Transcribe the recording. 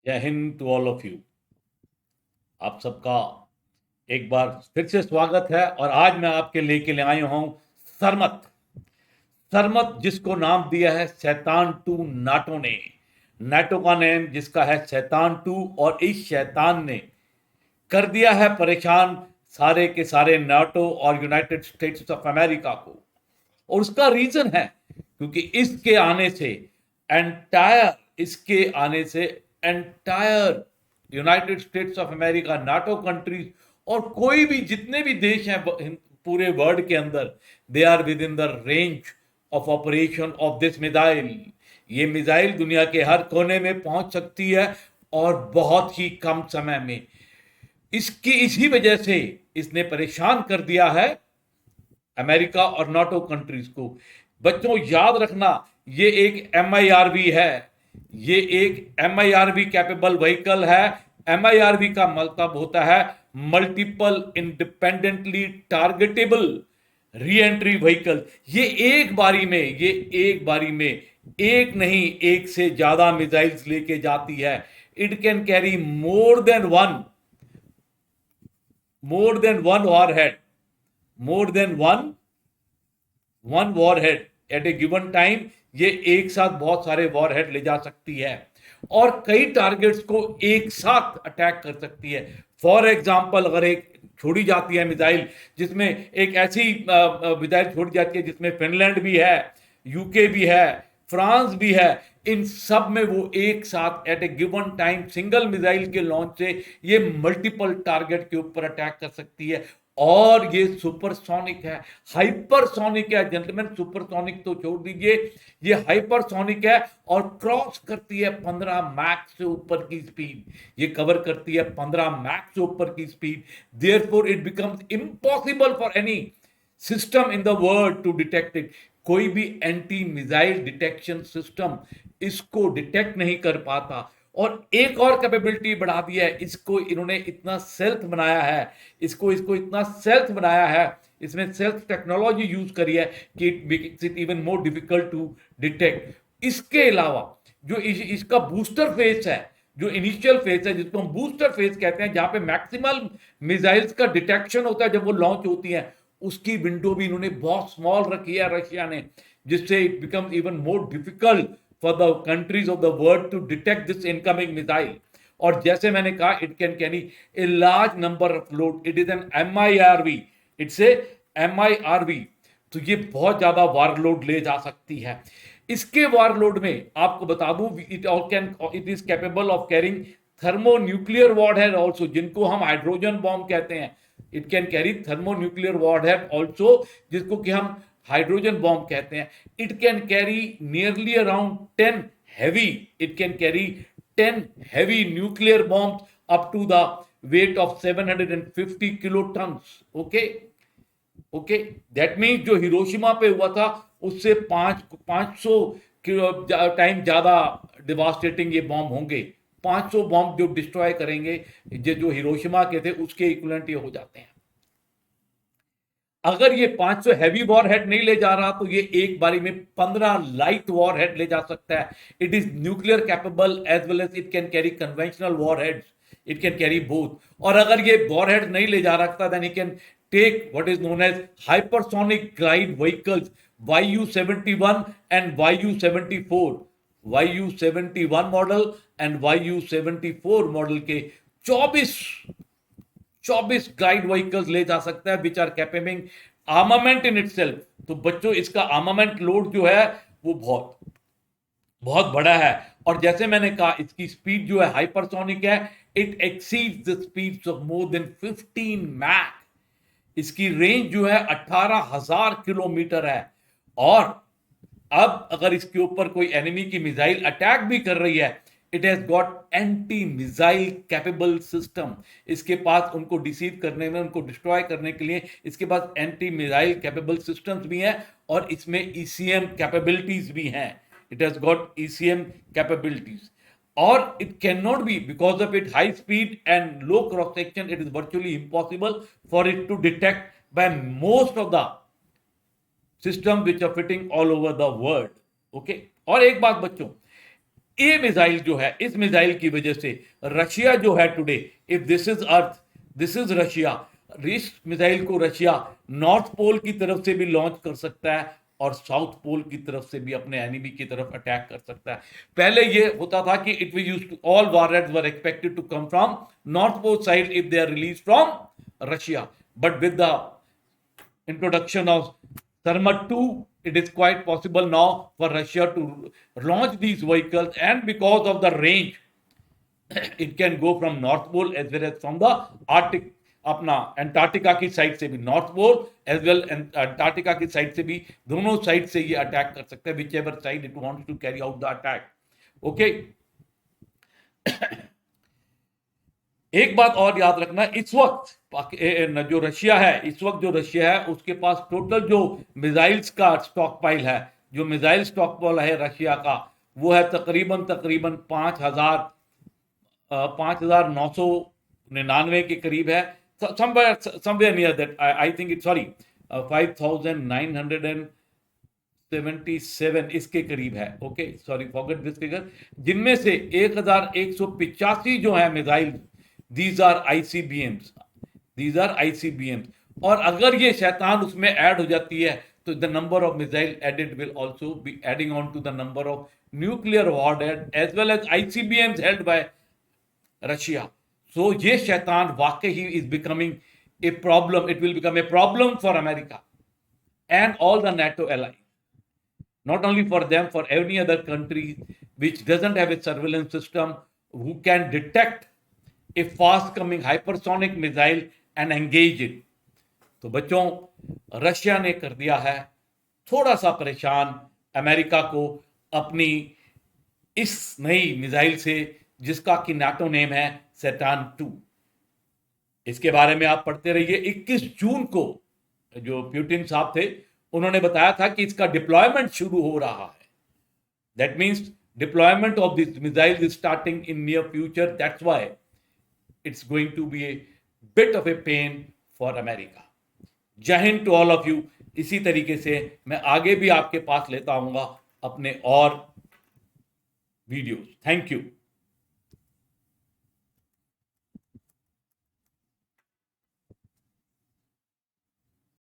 जय Hind to all of you. आप सबका एक बार फिर से स्वागत है और आज मैं आपके लेके आया हूं सरमत। सरमत जिसको नाम दिया है शैतान टू नाटो ने। नाटो का नेम जिसका है शैतान टू, और इस शैतान ने कर दिया है परेशान सारे के सारे नाटो और यूनाइटेड स्टेट्स ऑफ अमेरिका को। और उसका रीजन है क्योंकि इसके आने से entire United states of America, NATO countries और कोई भी जितने भी देश हैं पूरे वर्ल्ड के अंदर, they are within the range of operation of this missile. ये मिसाइल दुनिया के हर कोने में पहुंच सकती है और बहुत ही कम समय में। इसी वजह से इसने परेशान कर दिया है अमेरिका और नाटो कंट्रीज को। बच्चों याद रखना, ये एक MIRV है, ये एक MIRV कैपेबल व्हीकल है। MIRV का मतलब होता है multiple independently targetable re entry vehicle. ये एक बारी में एक नहीं, एक से ज्यादा मिसाइल्स लेके जाती है। It can carry more than one warhead, more than one warhead at a given time. ये एक साथ बहुत सारे वॉरहेड ले जा सकती है और कई टारगेट्स को एक साथ अटैक कर सकती है। फॉर एग्जाम्पल, अगर एक छोड़ी जाती है मिसाइल, जिसमें एक ऐसी मिसाइल छोड़ी जाती है जिसमें फिनलैंड भी है, यूके भी है, फ्रांस भी है, इन सब में वो एक साथ eight a given time single missile के लॉन्च से ये मल्टीपल टारगेट के ऊपर अटैक कर सकती है। और ये सुपरसोनिक है, हाइपरसोनिक है जेंटलमैन। सुपरसोनिक तो छोड़ दीजिए, ये हाइपरसोनिक है और क्रॉस करती है 15 मैक से ऊपर की स्पीड। ये कवर करती है 15 मैक से ऊपर की speed. Therefore it becomes impossible for any system in the world to detect it. कोई भी एंटी मिसाइल डिटेक्शन सिस्टम इसको डिटेक्ट नहीं कर पाता। और एक और कैपेबिलिटी बढ़ा दी है, इसको इन्होंने इतना सेल्फ बनाया है, इसको इतना सेल्फ बनाया है, इसमें सेल्फ टेक्नोलॉजी यूज करी है कि it makes it even more difficult to detect. इसके अलावा जो इसका बूस्टर फेस है, जो इनिशियल फेस है जिसको हम बूस्टर फेस कहते हैं, जहां पे मैक्सिमल मिसाइल्स का डिटेक्शन होता है जब वो लॉन्च होती हैं, उसकी विंडो भी इन्होंने बहुत स्मॉल रखी है रशिया ने, जिससे it become even more difficult for the countries of the world to detect this incoming missile. और जैसे मैंने कहा, it can carry a large number of load. It is an MIRV. It's a MIRV. तो ये बहुत ज्यादा वारलोड ले जा सकती है। इसके वारलोड में आपको बता दूं, it is capable of carrying thermonuclear warhead also, जिनको हम हाइड्रोजन बॉम्ब कहते हैं। It can carry thermonuclear warhead also, जिसको कि हम हाइड्रोजन बॉम्ब कहते हैं। It can carry nearly around 10 heavy, it can carry 10 heavy nuclear bombs up to the weight of 750 kilotons. Okay, that means जो Hiroshima पे हुआ था उससे 500 टाइम ज्यादा डिवास्टेटिंग ये बॉम्ब होंगे। 500 बॉम्ब जो डिस्ट्रॉय करेंगे जो हिरोशिमा के थे, उसके इक्विवेलेंट ये हो जाते हैं। अगर ये 500 हैवी वॉरहेड नहीं ले जा रहा तो ये एक बारी में 15 लाइट वॉरहेड ले जा सकता है। It is nuclear capable as well as it can carry conventional warheads. It can carry both. और अगर ये वॉरहेड नहीं ले जा रखता, then he can take what is known as hypersonic glide vehicles YU-71 and YU-74। YU-71 model and YU-74 model के 24 glide vehicles ले जा सकता है, which are capable armament in itself. तो बच्चों, इसका आर्मामेंट लोड जो है वो बहुत बहुत बड़ा है। और जैसे मैंने कहा, इसकी स्पीड जो है हाइपरसोनिक है। It exceeds the speeds of more than 15 Mach. इसकी रेंज जो है 18,000 किलोमीटर है। और अब अगर इसके ऊपर कोई एनिमी की मिसाइल अटैक भी कर रही है, it has got anti missile capable system. इसके पास उनको डिसीव करने में, उनको डिस्ट्रॉय करने के लिए इसके पास एंटी मिसाइल कैपेबल सिस्टम्स भी हैं और इसमें ECM कैपेबिलिटीज भी हैं। It has got ECM capabilities. और it can not be, because of it high speed and low cross section, it is virtually impossible for it to detect by most of the system which are fitting all over the world. Okay, और एक बात बच्चों, ये missile जो है, इस missile की वजह से रशिया जो है today, if this is earth, this is Russia, इस मिसाइल को रशिया नॉर्थ पोल की तरफ से भी लॉन्च कर सकता है और साउथ पोल की तरफ से भी अपने एनिमी की तरफ अटैक कर सकता है। पहले ये होता था कि it was used to, all warheads were expected to come from north pole side if they are release from Russia, but with the introduction of Sarmat 2, it is quite possible now for Russia to launch these vehicles, and because of the range, it can go from North Pole as well as from the Arctic, अपना Antarctica की side से भी, north pole as well Antarctica की side से भी, दोनों side से ये अटैक कर सकता है, whichever side it wants to carry out the attack. Okay, एक बात और याद रखना, इस वक्त जो रशिया है, इस वक्त जो रशिया है उसके पास टोटल जो मिसाइल्स का स्टॉक पाइल है, जो मिसाइल स्टॉक पाइल है रशिया का, वो है तकरीबन 5,999 के करीब है, somewhere near that, I think it, sorry 5,977 इसके करीब है। Okay, sorry forget this figure, जिनमें से 1,185 जो है missile, these are ICBMs, these are ICBMs, और अगर ये शैतान उसमें ऐड हो जाती है तो the number of missile added will also be adding on to the number of nuclear warhead as well as ICBMs held by Russia. So ये शैतान वाकई ही is becoming a problem, it will become a problem for America and all the NATO allies, not only for them, for any other country which doesn't have a surveillance system who can detect a fast coming hypersonic missile and engage it। तो बच्चों, Russia ने कर दिया है थोड़ा सा परेशान America को अपनी इस नई मिसाइल से, जिसका कि नाटो नेम है सैटर्न 2। इसके बारे में आप पढ़ते रहिए। 21 जून को जो पुतिन साहब थे उन्होंने बताया था कि इसका डिप्लॉयमेंट शुरू हो रहा है। That means deployment of this missile is starting in near future, that's why it's going to be a bit of a pain for America। जय Hind to all of you. इसी तरीके से मैं आगे भी आपके पास लेता आऊंगा अपने और वीडियोस। Thank you.